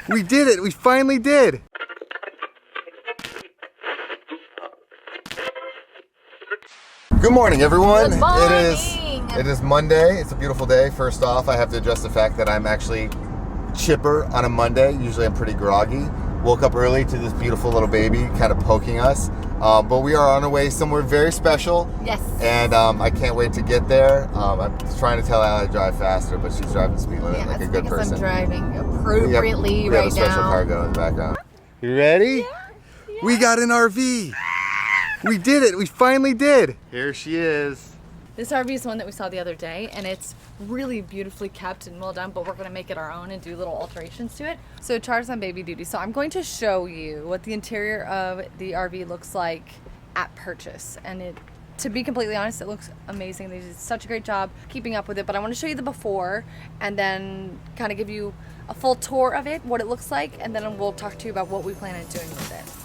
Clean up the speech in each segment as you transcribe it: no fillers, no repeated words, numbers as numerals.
We did it. We finally did. Good morning, everyone. Good morning. It is Monday. It's a beautiful day. First off, I have to address the fact that I'm actually chipper on a Monday. Usually I'm pretty groggy. Woke up early to this beautiful little baby kind of poking us. But we are on our way somewhere very special. Yes. And I can't wait to get there. I'm trying to tell Allie to drive faster, but she's driving the speed limit like a good person. I'm driving appropriately we have right a special now. cargo in the background. You ready? Yeah. We got an RV. We did it. We finally did. Here she is. This RV is one that we saw the other day, and it's really beautifully kept and well done, but we're going to make it our own and do little alterations to it. So Char's on baby duty. So I'm going to show you what the interior of the RV looks like at purchase. And to be completely honest, it looks amazing. They did such a great job keeping up with it, but I want to show you the before and then kind of give you a full tour of it, what it looks like, and then we'll talk to you about what we plan on doing with it.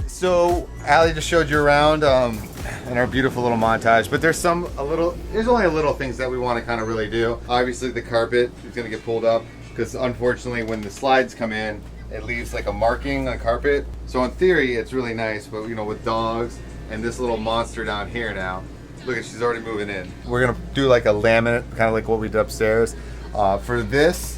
So Allie just showed you around in our beautiful little montage, but there's only a little things that we want to kind of really do. Obviously the carpet is going to get pulled up because unfortunately when the slides come in, it leaves like a marking on carpet. So in theory it's really nice, but you know, with dogs and this little monster down here now, look at, she's already moving in. We're going to do like a laminate, kind of like what we did upstairs. For this,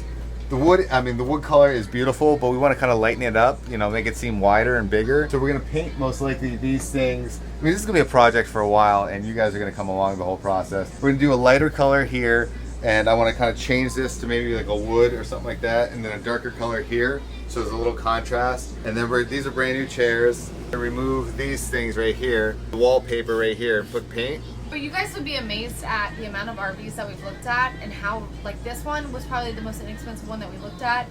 the wood color is beautiful, but we want to kind of lighten it up, you know, make it seem wider and bigger. So we're going to paint most likely these things. I mean, this is going to be a project for a while, and you guys are going to come along the whole process. We're going to do a lighter color here, and I want to kind of change this to maybe like a wood or something like that, and then a darker color here, so there's a little contrast. And then these are brand new chairs. Remove these things right here, the wallpaper right here, and put paint. But you guys would be amazed at the amount of RVs that we've looked at and how, like, this one was probably the most inexpensive one that we looked at,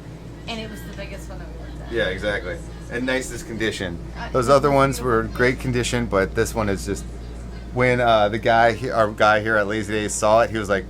and it was the biggest one that we looked at. Yeah, exactly. And nicest condition. Those other ones were great condition, but this one is just, when our guy here at Lazy Days saw it, he was like,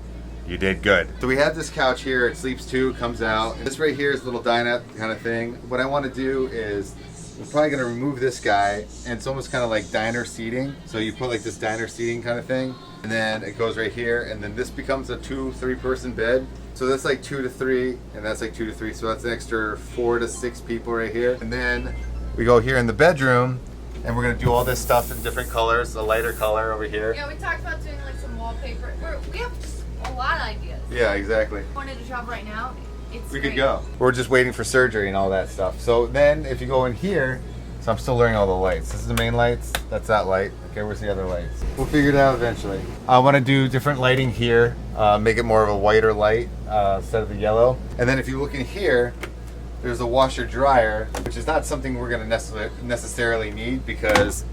you did good. So we have this couch here, it sleeps two, it comes out. This right here is a little dinette kind of thing. What I want to do is, we're probably going to remove this guy, and it's almost kind of like diner seating. So you put like this diner seating kind of thing, and then it goes right here, and then this becomes a 2-3 person bed. So that's like 2 to 3, and that's like 2 to 3, so that's an extra 4 to 6 people right here. And then we go here in the bedroom, and we're going to do all this stuff in different colors, a lighter color over here. Yeah, we talked about doing like some wallpaper. We have just a lot of ideas. Yeah, exactly. If you wanted to shop right now, we could go. We're just waiting for surgery and all that stuff. So then if you go in here, so I'm still learning all the lights. This is the main lights, that's that light. Okay, where's the other lights? We'll figure it out eventually. I want to do different lighting here, make it more of a whiter light instead of the yellow. And then if you look in here, there's a washer dryer, which is not something we're going to necessarily need because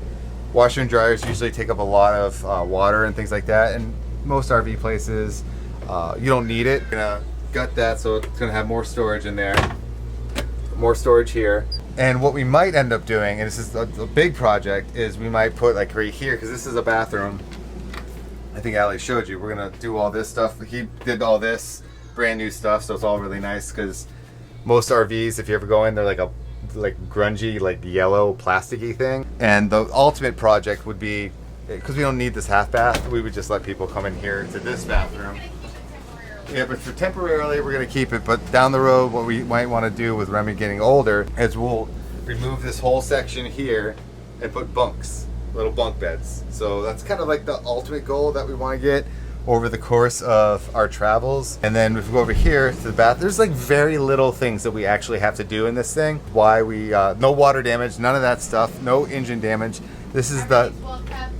washer and dryers usually take up a lot of water and things like that. And most RV places, you don't need it. We're gonna gut that so it's gonna have more storage in there. More storage here. And what we might end up doing, and this is a big project, is we might put like right here, because this is a bathroom. I think Allie showed you. We're gonna do all this stuff. He did all this brand new stuff, so it's all really nice because most RVs, if you ever go in, they're like a grungy, like yellow plasticky thing. And the ultimate project would be, because we don't need this half bath, we would just let people come in here to this bathroom. Yeah, but for temporarily, we're going to keep it. But down the road, what we might want to do with Remy getting older is we'll remove this whole section here and put bunks, little bunk beds. So that's kind of like the ultimate goal that we want to get over the course of our travels. And then if we go over here to the bath, there's like very little things that we actually have to do in this thing. Why we, no water damage, none of that stuff, no engine damage. This is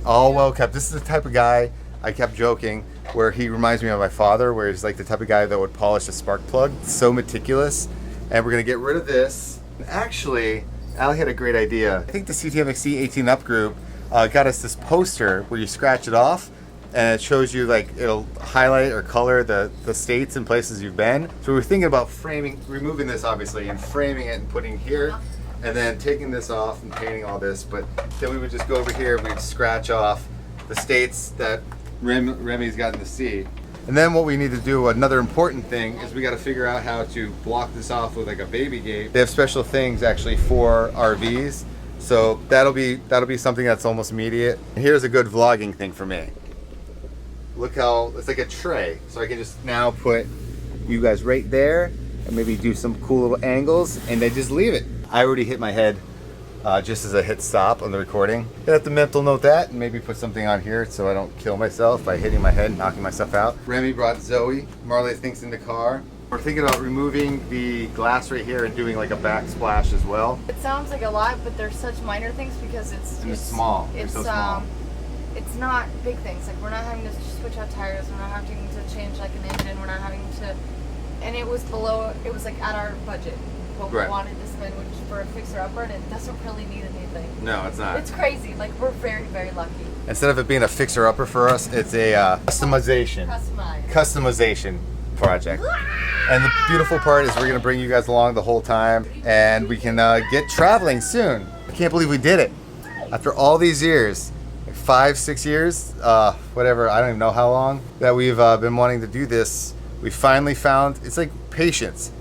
all well kept. This is the type of guy, I kept joking, where he reminds me of my father, where he's like the type of guy that would polish a spark plug. So meticulous. And we're gonna get rid of this. And actually, Allie had a great idea. I think the CTFxC 18 Up group got us this poster where you scratch it off and it shows you, like, it'll highlight or color the states and places you've been. So we're thinking about removing this obviously and framing it and putting here, and then taking this off and painting all this. But then we would just go over here and we'd scratch off the states that Remy's gotten to see. And then what we need to do, another important thing, is we got to figure out how to block this off with like a baby gate. They have special things actually for RVs, so that'll be something that's almost immediate. And here's a good vlogging thing for me. Look how it's like a tray, so I can just now put you guys right there and maybe do some cool little angles, and then just leave it. I already hit my head just as I hit stop on the recording. I have to mental note that and maybe put something on here so I don't kill myself by hitting my head and knocking myself out. Remy brought Zoe. Marley thinks in the car. We're thinking about removing the glass right here and doing like a backsplash as well. It sounds like a lot, but they're such minor things because it's small. It's so small. It's not big things. Like, we're not having to switch out tires. We're not having to change like an engine. We're not having to. And it was below. It was like at our budget. What we wanted to spend, which for a fixer-upper, and it doesn't really need anything. No, it's not. It's crazy. Like, we're very, very lucky. Instead of it being a fixer-upper for us, it's a customization project. And the beautiful part is we're going to bring you guys along the whole time, and we can get traveling soon. I can't believe we did it. After all these years, like 5-6 years, whatever, I don't even know how long, that we've been wanting to do this. We finally found, it's like patience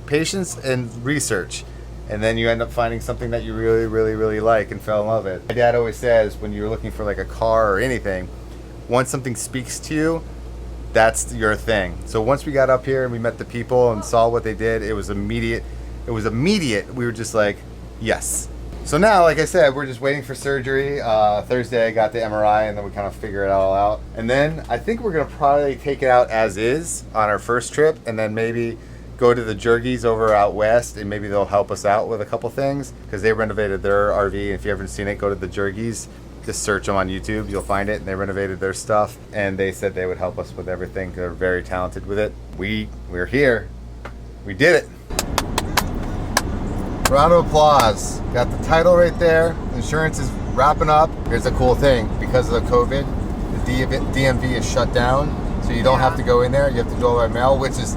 and research, and then you end up finding something that you really, really, really like and fell in love with. My dad always says, when you're looking for like a car or anything, once something speaks to you, that's your thing. So once we got up here and we met the people and saw what they did, it was immediate. We were just like, yes. So now, like I said, we're just waiting for surgery. Thursday I got the MRI, and then we kind of figure it all out. And then I think we're gonna probably take it out as is on our first trip, and then maybe go to the Jergies over out west, and maybe they'll help us out with a couple things, because they renovated their RV. If you haven't seen it, go to the Jergies. Just search them on YouTube, you'll find it, and they renovated their stuff, and they said they would help us with everything. They're very talented with it. We're here. We did it. Round of applause. Got the title right there. Insurance is wrapping up. Here's a cool thing. Because of the COVID, the DMV is shut down, so you don't have to go in there. You have to go by mail, which is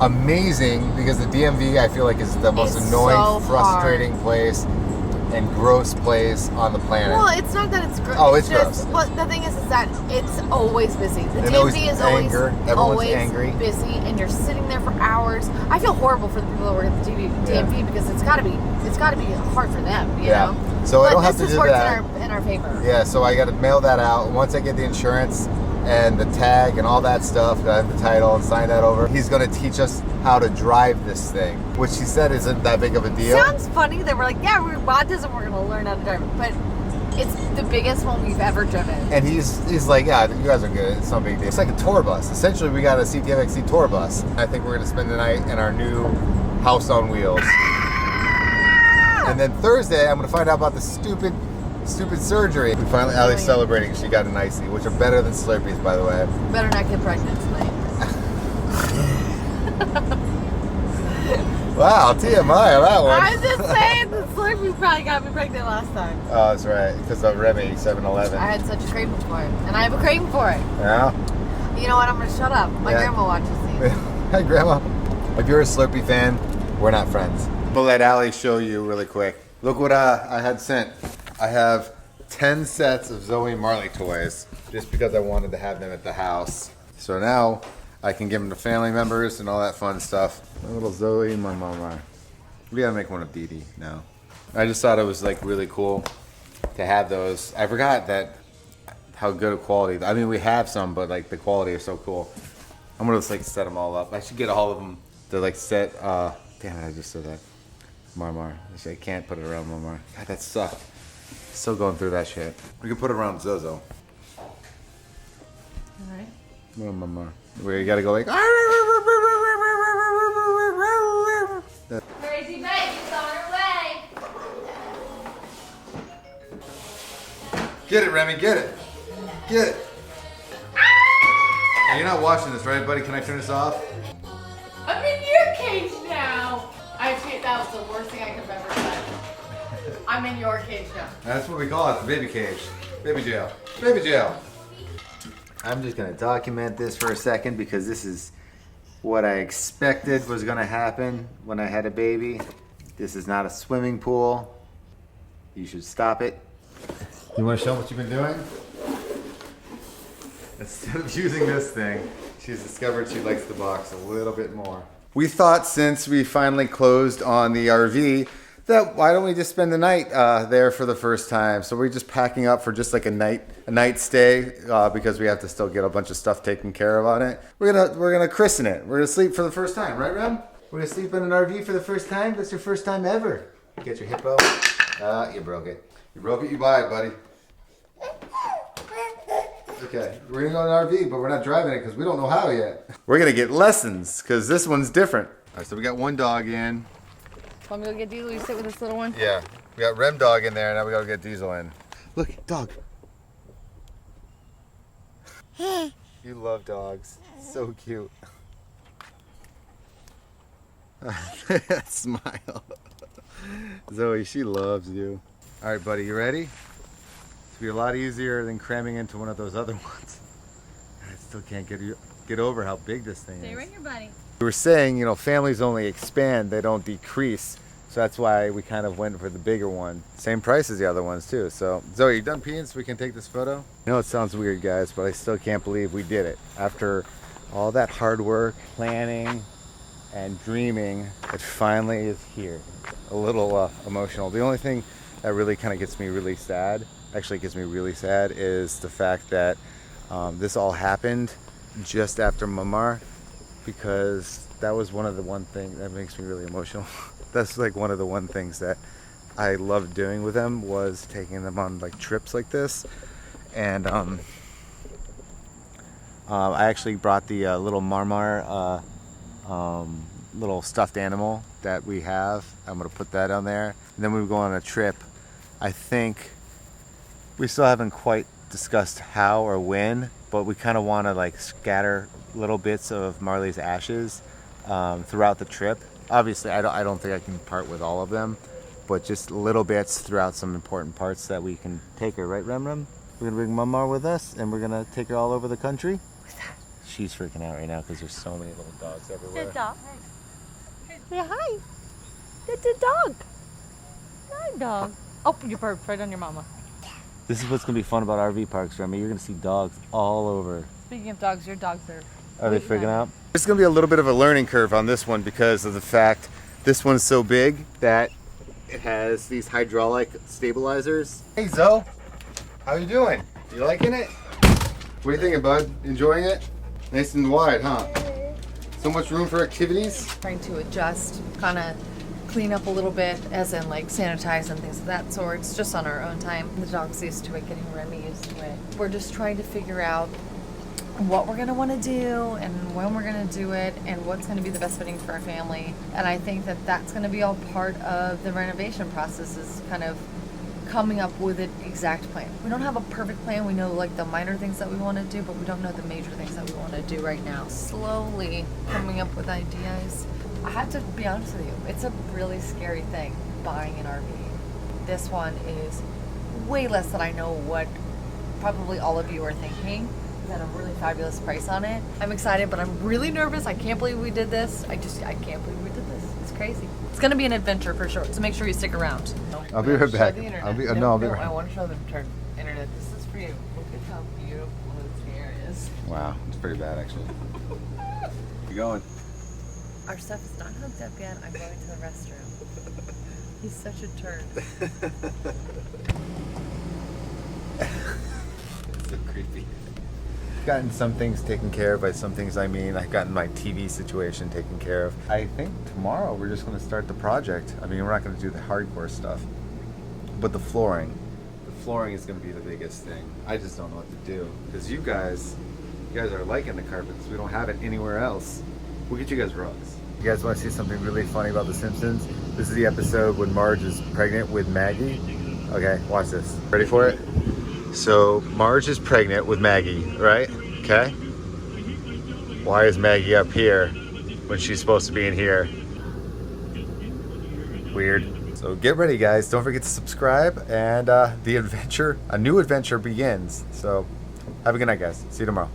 amazing, because the DMV, I feel like, is the most annoying, frustrating place and gross place on the planet. Well, it's not that it's gross. Oh, it's gross. Well, the thing is that it's always busy. The and DMV is always angry. Busy, and you're sitting there for hours. I feel horrible for the people that work at the DMV because it's got to be hard for them, you know. So but I don't have to do that. This works in our favor. Yeah, so I got to mail that out. Once I get the insurance and the tag and all that stuff, I have the title and sign that over. He's going to teach us how to drive this thing, which he said isn't that big of a deal. Sounds funny that we're like, yeah, we bought this and we're going to learn how to drive it, but it's the biggest one we've ever driven. And he's like, yeah, you guys are good. It's no big deal. It's like a tour bus. Essentially, we got a CTFxC tour bus. I think we're going to spend the night in our new house on wheels. And then Thursday, I'm going to find out about the stupid surgery. We finally, Allie's celebrating. She got an icy, which are better than Slurpees, by the way. Better not get pregnant tonight. Wow, TMI on that one. I was just saying, the Slurpee probably got me pregnant last time. Oh, that's right, because of Remy 7-Eleven. I had such a craving for it, and I have a craving for it. Yeah? You know what, I'm going to shut up. My grandma watches these. Hi, Grandma. If you're a Slurpee fan, we're not friends. We'll let Allie show you really quick. Look what I had sent. I have 10 sets of Zoe and Marley toys, just because I wanted to have them at the house. So now I can give them to family members and all that fun stuff. My little Zoe and my mama. We gotta make one of Dee Dee now. I just thought it was like really cool to have those. I forgot that how good a quality. I mean, we have some, but like the quality is so cool. I'm gonna just like set them all up. I should get all of them. They're like set. Damn it! I just said that. Marmar. I can't put it around Marmar. God, that sucked. Still going through that shit. We can put it around Zozo. Alright. Marmar. Where you gotta go like. Crazy baby's on her way. Get it, Remy. Get it. Get it. Hey, you're not watching this, right, buddy? Can I turn this off? I'm in your cage now. That was the worst thing I could have ever said. I'm in your cage now. That's what we call it, the baby cage. Baby jail. Baby jail. I'm just gonna document this for a second because this is what I expected was gonna happen when I had a baby. This is not a swimming pool. You should stop it. You wanna show what you've been doing? Instead of using this thing, she's discovered she likes the box a little bit more. We thought since we finally closed on the RV that why don't we just spend the night there for the first time? So we're just packing up for just like a night stay because we have to still get a bunch of stuff taken care of on it. We're gonna christen it. We're gonna sleep for the first time, right, Rem? We're gonna sleep in an RV for the first time. That's your first time ever. Get your hippo. You broke it. You broke it. You buy it, buddy. Okay, we're gonna go in an RV, but we're not driving it because we don't know how yet. We're gonna get lessons because this one's different. All right, so we got one dog in. Want me to go get Diesel? You sit with this little one? Yeah, we got Rem dog in there, now we gotta get Diesel in. Look, dog. You love dogs. So cute. Smile. Zoe, she loves you. All right, buddy, you ready? It's gonna be a lot easier than cramming into one of those other ones. I still can't get over how big this thing is. Stay right here, buddy. We were saying, you know, families only expand, they don't decrease. So that's why we kind of went for the bigger one. Same price as the other ones too. So Zoe, you done peeing so we can take this photo? I know it sounds weird, guys, but I still can't believe we did it. After all that hard work, planning, and dreaming, it finally is here. A little emotional. The only thing that really kind of gets me really sad, is the fact that this all happened just after Mamar, because that was one thing that makes me really emotional. That's like one of the one things that I loved doing with them, was taking them on like trips like this. And I actually brought the little Marmar little stuffed animal that we have. I'm gonna put that on there. And then we go on a trip. I think we still haven't quite discussed how or when, but we kind of want to like scatter little bits of Marley's ashes throughout the trip. Obviously, I don't think I can part with all of them, but just little bits throughout some important parts that we can take her, right, Rem Rem? We're gonna bring Mamar with us, and we're gonna take her all over the country. What's that? She's freaking out right now because there's so many little dogs everywhere. The dog. Say hi. It's a dog. Hi, dog. Oh, you burped right on your mama. This is what's gonna be fun about RV parks, Remy. You're gonna see dogs all over. Speaking of dogs, your dogs are. Are they freaking out? There's gonna be a little bit of a learning curve on this one because of the fact this one's so big that it has these hydraulic stabilizers. Hey Zoe, how you doing? You liking it? What are you thinking, bud? Enjoying it? Nice and wide, huh? So much room for activities? Trying to adjust, kind of clean up a little bit, as in like sanitize and things of that sort. It's just on our own time. The dog's used to it, getting Remy used to it. We're just trying to figure out what we're gonna want to do and when we're gonna do it and what's gonna be the best fitting for our family. And I think that that's gonna be all part of the renovation process, is kind of coming up with an exact plan. We don't have a perfect plan. We know like the minor things that we want to do, but we don't know the major things that we want to do right now. Slowly coming up with ideas. I have to be honest with you, it's a really scary thing, buying an RV. This one is way less than I know what probably all of you are thinking. It's at a really fabulous price on it. I'm excited, but I'm really nervous. I can't believe we did this. I can't believe we did this. It's crazy. It's gonna be an adventure for sure, so make sure you stick around. I'll be right back. I'll be right I want to show them the internet. This is for you. Look at how beautiful this hair is. Wow, it's pretty bad actually. You going? Our stuff is not hooked up yet. I'm going to the restroom. He's such a turd. It's so creepy. gotten some things taken care of. By some things I mean I've gotten my TV situation taken care of. I think tomorrow we're just going to start the project. I mean, we're not going to do the hardcore stuff, but the flooring is going to be the biggest thing. I just don't know what to do because you guys are liking the carpet because we don't have it anywhere else. We'll get you guys rugs. You guys want to see something really funny about The Simpsons? This is the episode when Marge is pregnant with Maggie. Okay, watch this. Ready for it? So Marge is pregnant with Maggie, right? Okay. Why is Maggie up here when she's supposed to be in here? Weird. So get ready, guys. Don't forget to subscribe, and a new adventure begins. So have a good night, guys. See you tomorrow.